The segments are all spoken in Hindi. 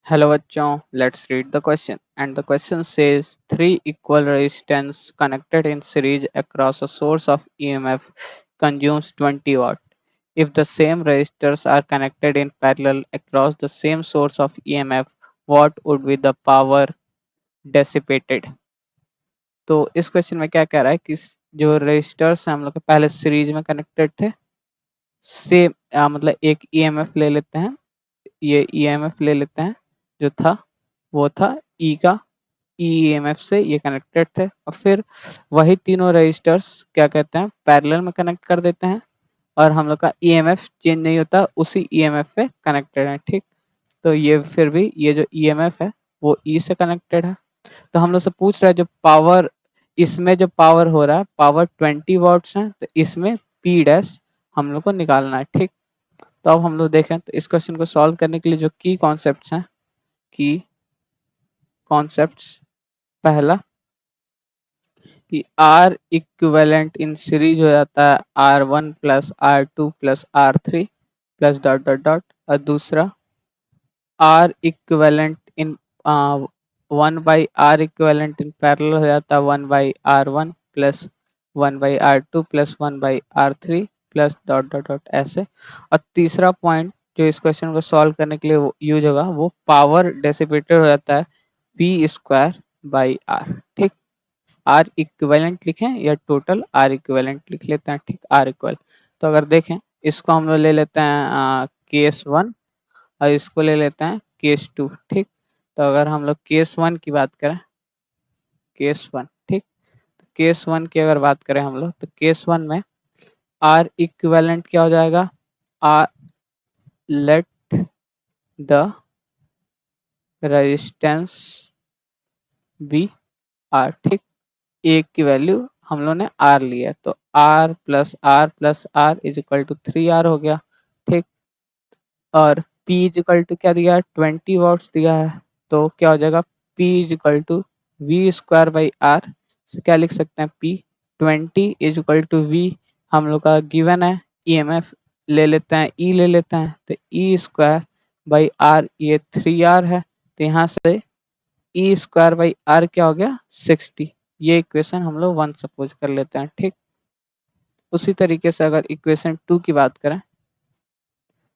Hello बच्चों, let's read the question. And the question says three equal resistance connected in series across a source of EMF consumes 20 watt. If the same resistors are connected in parallel across the same source of EMF, what would be the power dissipated? तो इस क्वेश्चन में क्या कह रहा है कि जो रेजिस्टर्स हम लोग के पहले सीरीज में कनेक्टेड थे सेम मतलब एक ईएमएफ ले लेते हैं, ये ईएमएफ ले लेते हैं जो था वो था ई का ईएमएफ से ये कनेक्टेड थे और फिर वही तीनों रजिस्टर्स क्या कहते हैं पैरेलल में कनेक्ट कर देते हैं और हम लोग का ईएमएफ चेंज नहीं होता उसी ईएमएफ पे कनेक्टेड है। ठीक, तो ये फिर भी ये जो ईएमएफ है वो ई से कनेक्टेड है। तो हम लोग से पूछ रहा है जो पावर इसमें जो पावर हो रहा है पावर 20 वॉट्स है तो इसमें पी डैश हम लोग को निकालना है। ठीक, तो अब हम लोग देखें तो इस क्वेश्चन को सॉल्व करने के लिए जो की कॉन्सेप्ट्स हैं की कॉन्सेप्ट्स पहला कि आर इक्विवेलेंट इन सीरीज हो जाता है R1 plus R2 plus R3 plus dot dot dot और दूसरा R equivalent in 1/R equivalent in parallel हो जाता है 1/R1 plus 1/R2 plus 1/R3 plus dot dot dot ऐसे। और तीसरा पॉइंट जो इस क्वेश्चन को सॉल्व करने के लिए यूज होगा वो पावर डेसिपेटेड हो जाता है P² बाई R। ठीक, आर इक्विवेलेंट लिखें या टोटल आर इक्विवेलेंट लिख लेते हैं। ठीक, आर इक्वल तो अगर देखें इसको हम लोग ले लेते हैं केस 1 और इसको ले लेते हैं केस 2। ठीक, तो अगर हम लोग केस 1 की बात करें केस 1, ठीक, तो केस 1 की अगर बात करें हम लोग तो केस 1 में आर इक्विवेलेंट क्या हो जाएगा R let the resistance be R. ठीक, ए की वैल्यू हम लोग ने आर लिया तो R plus R is equal to 3R हो गया। ठीक, और P इज इक्वल टू क्या दिया है 20 वॉट्स दिया है तो क्या हो जाएगा P is equal to V²/R से क्या लिख सकते हैं P 20 is equal to V हम लोग का गिवन है EMF ले लेते हैं E ले लेते हैं तो E²/R ये 3R है तो यहाँ से E²/R क्या हो गया 60। ये इक्वेशन हम लोग 1 सपोज कर लेते हैं। ठीक, उसी तरीके से अगर इक्वेशन 2 की बात करें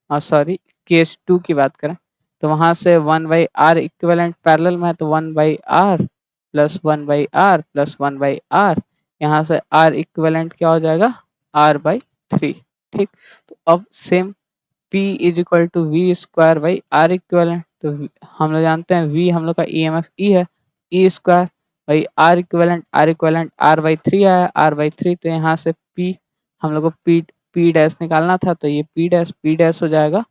सॉरी केस 2 की बात करें तो वहां से 1/R इक्विवेलेंट पैरेलल में है तो 1/R plus 1/R plus 1/R यहाँ से R इक्विवेलेंट क्या हो जाएगा R/3। ठीक, तो अब same P is equal to V²/R equivalent तो हम लोग जानते हैं V हम लोग का EMF E है E²/R इक्विवेलेंट R/3 आया R/3 तो यहाँ से P हम लोग को P डैश निकालना था तो ये P डैश हो जाएगा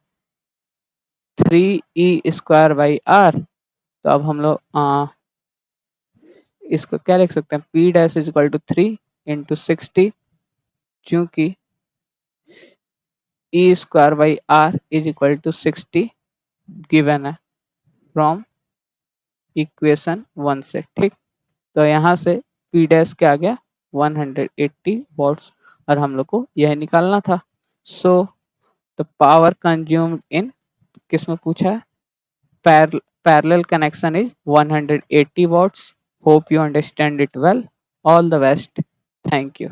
3E²/R। तो अब हम लोग इसको क्या लिख सकते हैं P dash is equal to 3 into 60 चूंकि E²/R is equal to 60 given है फ्रॉम इक्वेशन 1 से। ठीक, तो यहाँ से P डैश क्या आ गया 180 वॉट्स और हम लोग को यह निकालना था। So the power consumed in किस में पूछा है parallel connection is 180 watts. Hope you understand it well. All the best. Thank you.